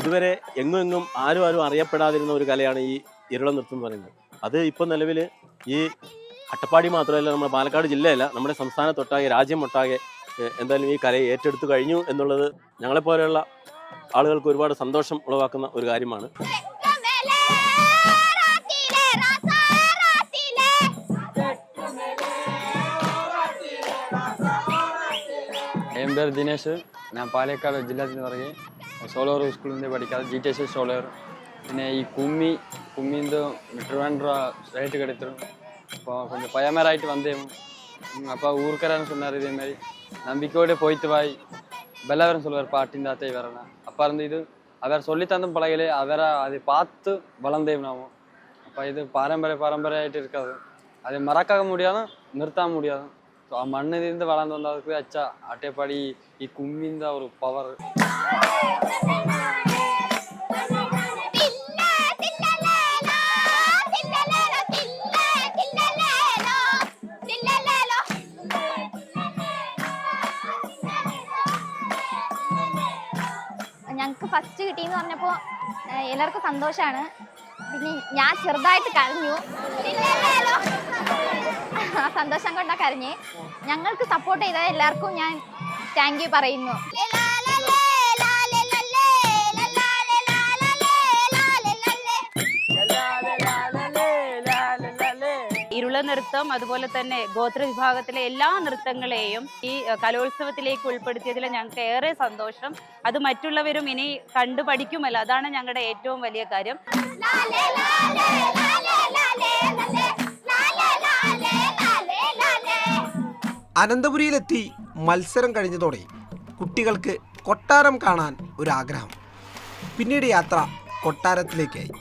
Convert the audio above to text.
ഇതുവരെ എങ്ങും ആരും അറിയപ്പെടാതിരുന്ന ഒരു കലയാണ് ഈ ഇരുളം നൃത്തം എന്ന് പറയുന്നത്. അത് ഇപ്പോൾ നിലവിൽ ഈ അട്ടപ്പാടി മാത്രമല്ല, നമ്മുടെ പാലക്കാട് ജില്ലയല്ല, നമ്മുടെ സംസ്ഥാനത്തൊട്ടാകെ രാജ്യം ഒട്ടാകെ എന്തായാലും ഈ കലയെ ഏറ്റെടുത്തു കഴിഞ്ഞു എന്നുള്ളത് ഞങ്ങളെപ്പോലെയുള്ള ആളുകൾക്ക് ഒരുപാട് സന്തോഷം ഉളവാക്കുന്ന ഒരു കാര്യമാണ്. என் பேர் தினேஷ். நான் பாலக்காடு ജില്ലയിൽ പറയും സോളോർ സ്കൂളിൽ നിന്ന് പഠിക്കാതെ GTS സോളോർ. പിന്നെ ಈ கும்மிந்து ட்ரிவாண்ட்ரா ரைட்டு கிடைத்திரும். இப்போ கொஞ்சம் பயமராயிட்டு வந்தேன். அப்போ ஊருக்காரன்னு சொன்னார் இதேமாதிரி நம்பிக்கையோடு போய்த்து வாய் பெல்லவரன் சொல்லுவார் பாட்டின் தாத்தை வரனா. அப்போ இருந்து இது அவர் சொல்லித்தந்தும் பழகலே அவரை அதை பார்த்து வளர்ந்தேன் நாமும். அப்போ இது பாரம்பரியமாயிட்டு இருக்காது, அதை மறக்க முடியாது, நிறுத்த முடியாது. ஸோ ಆ ಮಣ್ಣಿನಿಂದ വളർന്നു വന്നവർക്ക് അച്ഛ അട്ടേപ്പാടി ഈ കുമ്മിൻ്റെ ഒരു പവർ. ഞങ്ങൾക്ക് ഫസ്റ്റ് കിട്ടിയെന്ന് പറഞ്ഞപ്പോൾ എല്ലാവർക്കും സന്തോഷമാണ്. പിന്നെ ഞാൻ ചെറുതായിട്ട് കരഞ്ഞു, ആ സന്തോഷം കൊണ്ടാ കരഞ്ഞേ. ഞങ്ങൾക്ക് സപ്പോർട്ട് ചെയ്ത എല്ലാവർക്കും ഞാൻ താങ്ക് യു പറയുന്നു. ഇരുള നൃത്തം അതുപോലെ തന്നെ ഗോത്ര വിഭാഗത്തിലെ എല്ലാ നൃത്തങ്ങളെയും ഈ കലോത്സവത്തിലേക്ക് ഉൾപ്പെടുത്തിയതിൽ ഞങ്ങൾക്ക് ഏറെ സന്തോഷം. അത് മറ്റുള്ളവരും ഇനി കണ്ടു പഠിക്കുമല്ലോ, അതാണ് ഞങ്ങളുടെ ഏറ്റവും വലിയ കാര്യം. അനന്തപുരിയിലെത്തി മത്സരം കഴിഞ്ഞതോടെ കുട്ടികൾക്ക് കൊട്ടാരം കാണാൻ ഒരാഗ്രഹം. പിന്നീട് യാത്ര കൊട്ടാരത്തിലേക്കായി.